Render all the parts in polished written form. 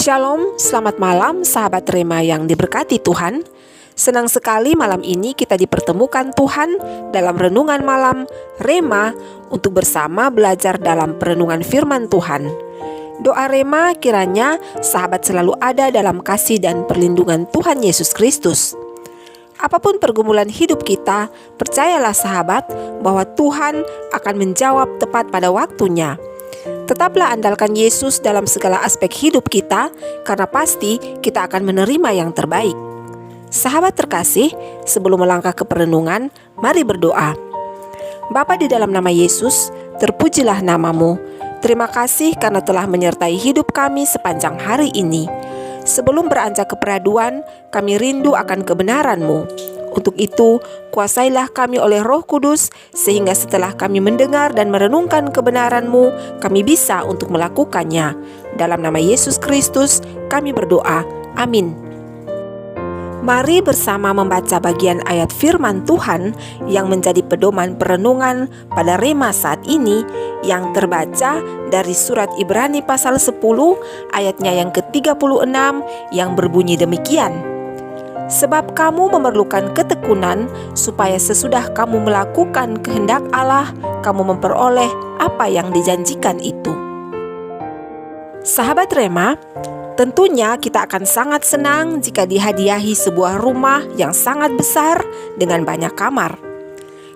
Shalom, selamat malam sahabat Rema yang diberkati Tuhan. Senang sekali malam ini kita dipertemukan Tuhan dalam renungan malam Rema untuk bersama belajar dalam perenungan firman Tuhan. Doa Rema kiranya sahabat selalu ada dalam kasih dan perlindungan Tuhan Yesus Kristus. Apapun pergumulan hidup kita, percayalah sahabat bahwa Tuhan akan menjawab tepat pada waktunya. Tetaplah andalkan Yesus dalam segala aspek hidup kita, karena pasti kita akan menerima yang terbaik. Sahabat terkasih, sebelum melangkah ke perenungan, mari berdoa. Bapa di dalam nama Yesus, terpujilah namamu. Terima kasih karena telah menyertai hidup kami sepanjang hari ini. Sebelum beranjak ke peraduan, kami rindu akan kebenaran-Mu. Untuk itu, kuasailah kami oleh Roh Kudus, sehingga setelah kami mendengar dan merenungkan kebenaran-Mu, kami bisa untuk melakukannya. Dalam nama Yesus Kristus, kami berdoa. Amin. Mari bersama membaca bagian ayat firman Tuhan yang menjadi pedoman perenungan pada Rema saat ini, yang terbaca dari surat Ibrani pasal 10 ayatnya yang ke-36 yang berbunyi demikian. Sebab kamu memerlukan ketekunan, supaya sesudah kamu melakukan kehendak Allah, kamu memperoleh apa yang dijanjikan itu. Sahabat Rema, tentunya kita akan sangat senang jika dihadiahi sebuah rumah yang sangat besar dengan banyak kamar.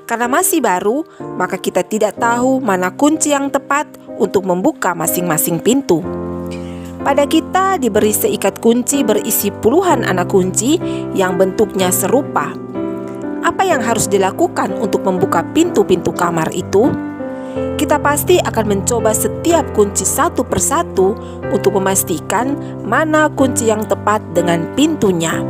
Karena masih baru, maka kita tidak tahu mana kunci yang tepat untuk membuka masing-masing pintu. Pada kita diberi seikat kunci berisi puluhan anak kunci yang bentuknya serupa. Apa yang harus dilakukan untuk membuka pintu-pintu kamar itu? Kita pasti akan mencoba setiap kunci satu persatu untuk memastikan mana kunci yang tepat dengan pintunya.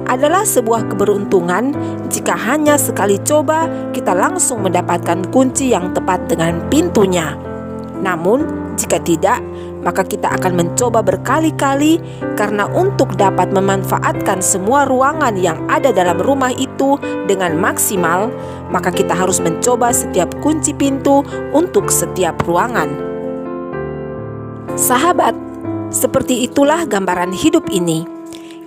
Adalah sebuah keberuntungan jika hanya sekali coba kita langsung mendapatkan kunci yang tepat dengan pintunya. Namun, jika tidak, maka kita akan mencoba berkali-kali, karena untuk dapat memanfaatkan semua ruangan yang ada dalam rumah itu dengan maksimal, maka kita harus mencoba setiap kunci pintu untuk setiap ruangan. Sahabat, seperti itulah gambaran hidup ini.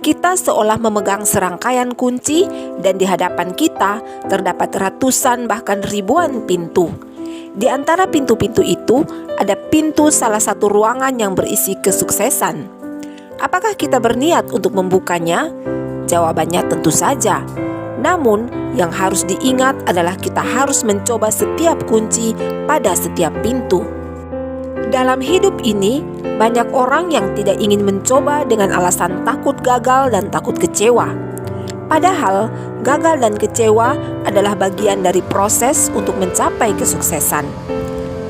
Kita seolah memegang serangkaian kunci dan di hadapan kita terdapat ratusan bahkan ribuan pintu. Di antara pintu-pintu itu ada pintu salah satu ruangan yang berisi kesuksesan. Apakah kita berniat untuk membukanya? Jawabannya tentu saja. Namun, yang harus diingat adalah kita harus mencoba setiap kunci pada setiap pintu. Dalam hidup ini, banyak orang yang tidak ingin mencoba dengan alasan takut gagal dan takut kecewa. Padahal, gagal dan kecewa adalah bagian dari proses untuk mencapai kesuksesan.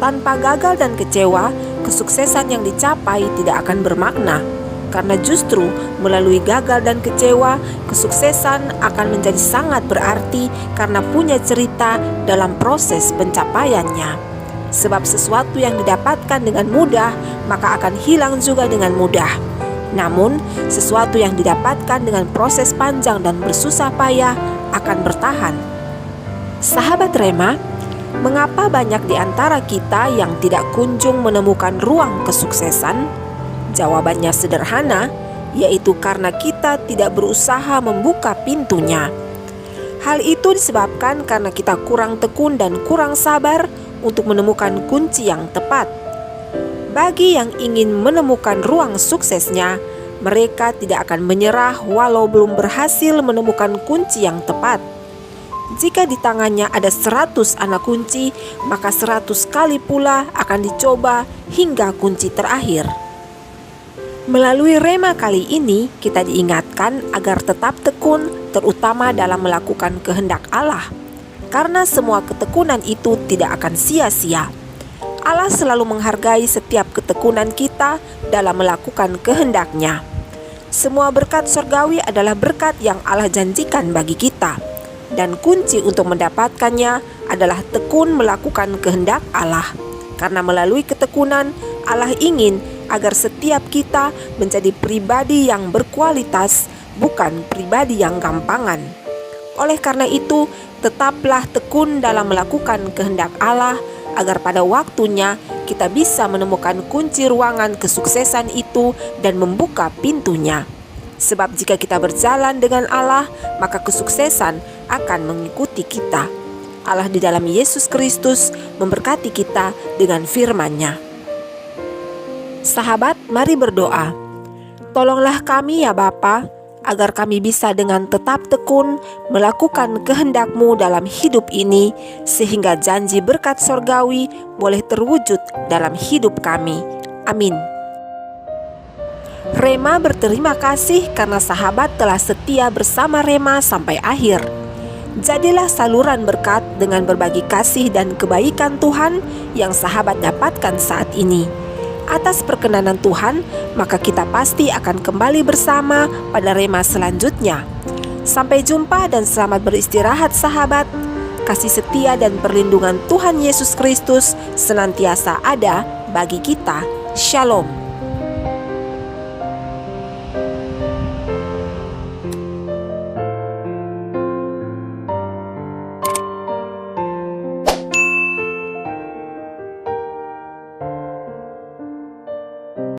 Tanpa gagal dan kecewa, kesuksesan yang dicapai tidak akan bermakna. Karena justru melalui gagal dan kecewa, kesuksesan akan menjadi sangat berarti karena punya cerita dalam proses pencapaiannya. Sebab sesuatu yang didapatkan dengan mudah, maka akan hilang juga dengan mudah. Namun, sesuatu yang didapatkan dengan proses panjang dan bersusah payah akan bertahan. Sahabat Rema, mengapa banyak di antara kita yang tidak kunjung menemukan ruang kesuksesan? Jawabannya sederhana, yaitu karena kita tidak berusaha membuka pintunya. Hal itu disebabkan karena kita kurang tekun dan kurang sabar untuk menemukan kunci yang tepat. Bagi yang ingin menemukan ruang suksesnya, mereka tidak akan menyerah walau belum berhasil menemukan kunci yang tepat. Jika di tangannya ada 100 anak kunci, maka 100 kali pula akan dicoba hingga kunci terakhir. Melalui Rema kali ini, kita diingatkan agar tetap tekun, terutama dalam melakukan kehendak Allah. Karena semua ketekunan itu tidak akan sia-sia. Allah selalu menghargai setiap ketekunan kita dalam melakukan kehendak-Nya. Semua berkat surgawi adalah berkat yang Allah janjikan bagi kita. Dan kunci untuk mendapatkannya adalah tekun melakukan kehendak Allah. Karena melalui ketekunan, Allah ingin agar setiap kita menjadi pribadi yang berkualitas, bukan pribadi yang gampangan. Oleh karena itu, tetaplah tekun dalam melakukan kehendak Allah, agar pada waktunya kita bisa menemukan kunci ruangan kesuksesan itu dan membuka pintunya. Sebab jika kita berjalan dengan Allah, maka kesuksesan akan mengikuti kita. Allah di dalam Yesus Kristus memberkati kita dengan firman-Nya. Sahabat, mari berdoa. Tolonglah kami ya Bapa, agar kami bisa dengan tetap tekun melakukan kehendak-Mu dalam hidup ini, sehingga janji berkat sorgawi boleh terwujud dalam hidup kami. Amin. Rema berterima kasih karena sahabat telah setia bersama Rema sampai akhir. Jadilah saluran berkat dengan berbagi kasih dan kebaikan Tuhan yang sahabat dapatkan saat ini. Atas perkenanan Tuhan, maka kita pasti akan kembali bersama pada Rema selanjutnya. Sampai jumpa dan selamat beristirahat sahabat. Kasih setia dan perlindungan Tuhan Yesus Kristus senantiasa ada bagi kita. Shalom.